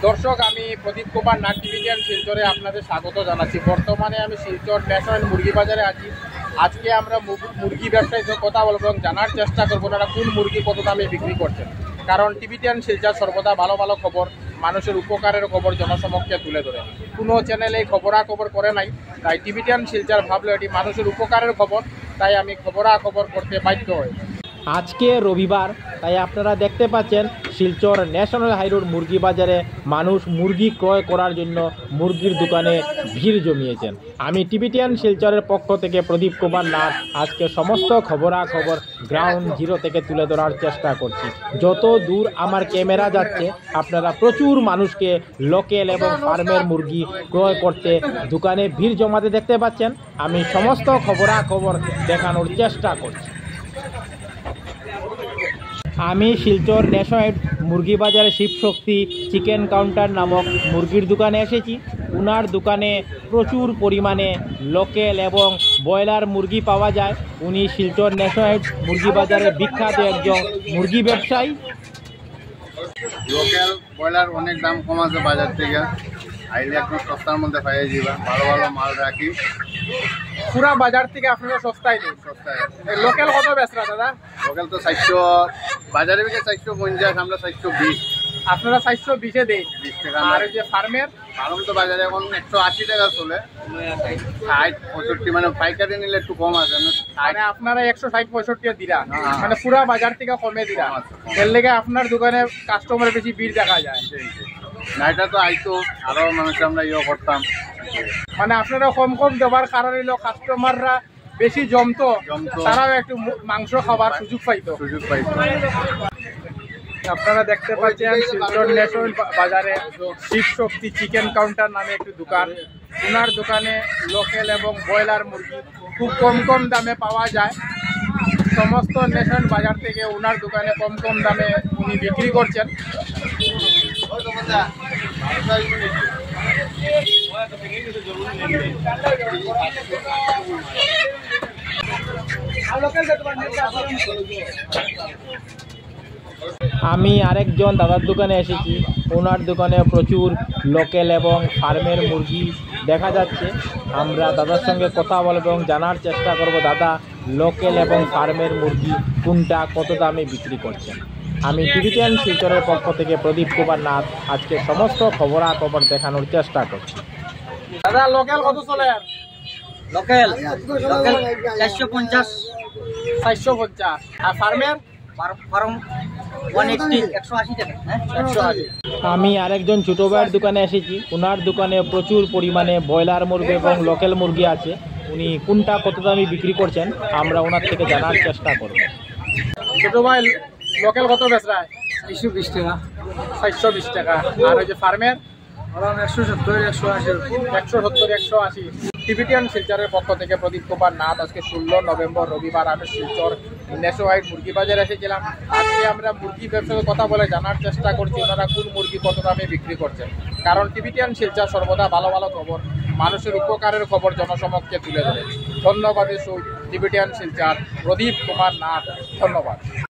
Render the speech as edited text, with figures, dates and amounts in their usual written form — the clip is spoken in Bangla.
দর্শক, আমি প্রদীপ কুমার নাট টিভিটিয়ান শিলচরে আপনাদের স্বাগত জানাচ্ছি। বর্তমানে আমি শিলচর ন্যাশনাল মুরগি বাজারে আছি। আজকে আমরা মুরগি ব্যবসায়ীদের কথা বলবো এবং জানার চেষ্টা করবো তারা কোন মুরগি কত দামে বিক্রি করছেন। কারণ টিভিটিয়ান শিলচর সর্বদা ভালো ভালো খবর, মানুষের উপকারের খবর জনসমক্ষে তুলে ধরে। কোনো চ্যানেলে খবরাখবর করে নাই, তাই টিভিটিয়ান শিলচর ভাবলো এটি মানুষের উপকারের খবর, তাই আমি খবরাখবর করতে বাধ্য হই। আজকে রবিবার, তাই আপনারা দেখতে পাচ্ছেন শিলচর ন্যাশনাল হাইরোড মুরগি বাজারে মানুষ মুরগি ক্রয় করার জন্য মুরগির দোকানে ভিড় জমিয়েছেন। আমি টিভিটিয়ান শিলচরের পক্ষ থেকে প্রদীপ কুমার নাথ আজকে সমস্ত খবরাখবর গ্রাউন্ড জিরো থেকে তুলে ধরার চেষ্টা করছি। যত দূর আমার ক্যামেরা যাচ্ছে আপনারা প্রচুর মানুষকে লোকাল এবং ফার্মের মুরগি ক্রয় করতে দোকানে ভিড় জমাতে দেখতে পাচ্ছেন। আমি সমস্ত খবরাখবর দেখানোর চেষ্টা করছি। আমি শিলচর ন্যাশনাল মুরগি বাজারে শিবশক্তি চিকেন কাউন্টার নামক মুরগির দোকানে এসেছি। ওনার দোকানে প্রচুর পরিমাণে লোকাল এবং ব্রয়লার মুরগি পাওয়া যায়। উনি শিলচর ন্যাশনাল মুরগি বাজারে বিখ্যাত একজন মুরগি ব্যবসায়ী। লোকাল ব্রয়লার অনেক দাম কম আছে বাজার থেকে, আইলে একদম সস্তার মধ্যে পাইয়ে যাবা। ভালো ভালো মাল রাখি, পুরা বাজার থেকে আপনারা সস্তায় দিন। সস্তায় লোকাল কত বেচরা দাদা? লোকাল তো 400, বাজারে বিকে 450, আমরা 420। আপনারা 420-এ দেন। 20 টাকা। আর এই যে ফার্মের ফার্ম তো বাজারে এখন 180 টাকা চলে, 60 65, মানে পাইকারি নিলে একটু কম আছে। মানে আপনারা 160-65 দিরা, মানে পুরা বাজার থেকে কমে দিরা। এর লেগে আপনার দোকানে কাস্টমার বেশি ভিড় দেখা যায়। না, এটা তো আইতো আরো মানুষ আমরা করতাম। মানে আপনারা কম কম দেওয়ার কারণে হলো কাস্টমাররা বেশি জমতো, তারাও একটু মাংস খাবার সুযোগ পাইতো। আপনারা দেখতে পাচ্ছেন শিলচর ন্যাশনাল বাজারে শিবশক্তি চিকেন কাউন্টার নামে একটি দোকান। ওনার দোকানে লোকাল এবং ব্রয়লার মুরগি খুব কম কম দামে পাওয়া যায়। সমস্ত ন্যাশনাল বাজার থেকে ওনার দোকানে কম কম দামে উনি বিক্রি করছেন। আমি আরেকজন দাদার দোকানে এসেছি। ওনার দোকানে প্রচুর লোকাল এবং ফার্মের মুরগি দেখা যাচ্ছে। আমরা দাদার সঙ্গে কথা বলবো এবং জানার চেষ্টা করব দাদা লোকাল এবং ফার্মের মুরগি কোনটা কত দামে বিক্রি করছেন। আমি টিভিটিয়ান শিলচরের পক্ষ থেকে প্রদীপ কুমার নাথ আজকে সমস্ত খবরাখবর দেখানোর চেষ্টা করছি। দাদা লোকাল কত চলে? লোকাল 450। 450। আর ফার্মের? ফার্ম 180 180 টাকা। 180। আমি আরেকজন ছোটো ভাইয়ের দোকানে এসেছি। ওনার দোকানে প্রচুর পরিমাণে ব্রয়লার মুরগি এবং লোকাল মুরগি আছে। উনি কোনটা কত দামে বিক্রি করছেন আমরা ওনার থেকে জানার চেষ্টা করব। ছোট ভাই লোকাল কত বেচরা? 420 টাকা। 420 টাকা। আর ওই যে ফার্মের? 170 180। 170 180। টিভিটিয়ান শিলচরের পক্ষ থেকে প্রদীপ কুমার নাথ আজকে 16 নভেম্বর রবিবার আমি শিলচর ন্যাশনাল মুরগি বাজারে এসেছিলাম। আজকে আমরা মুরগি ব্যবসার কথা বলে জানার চেষ্টা করছি ওনারা কোন মুরগি কত দামে বিক্রি করছেন। কারণ টিভিটিয়ান শিলচর সর্বদা ভালো ভালো খবর, মানুষের উপকারের খবর জনসমক্ষে তুলে ধরে। ধন্যবাদ টিভিটিয়ান শিলচর প্রদীপ কুমার নাথ, ধন্যবাদ।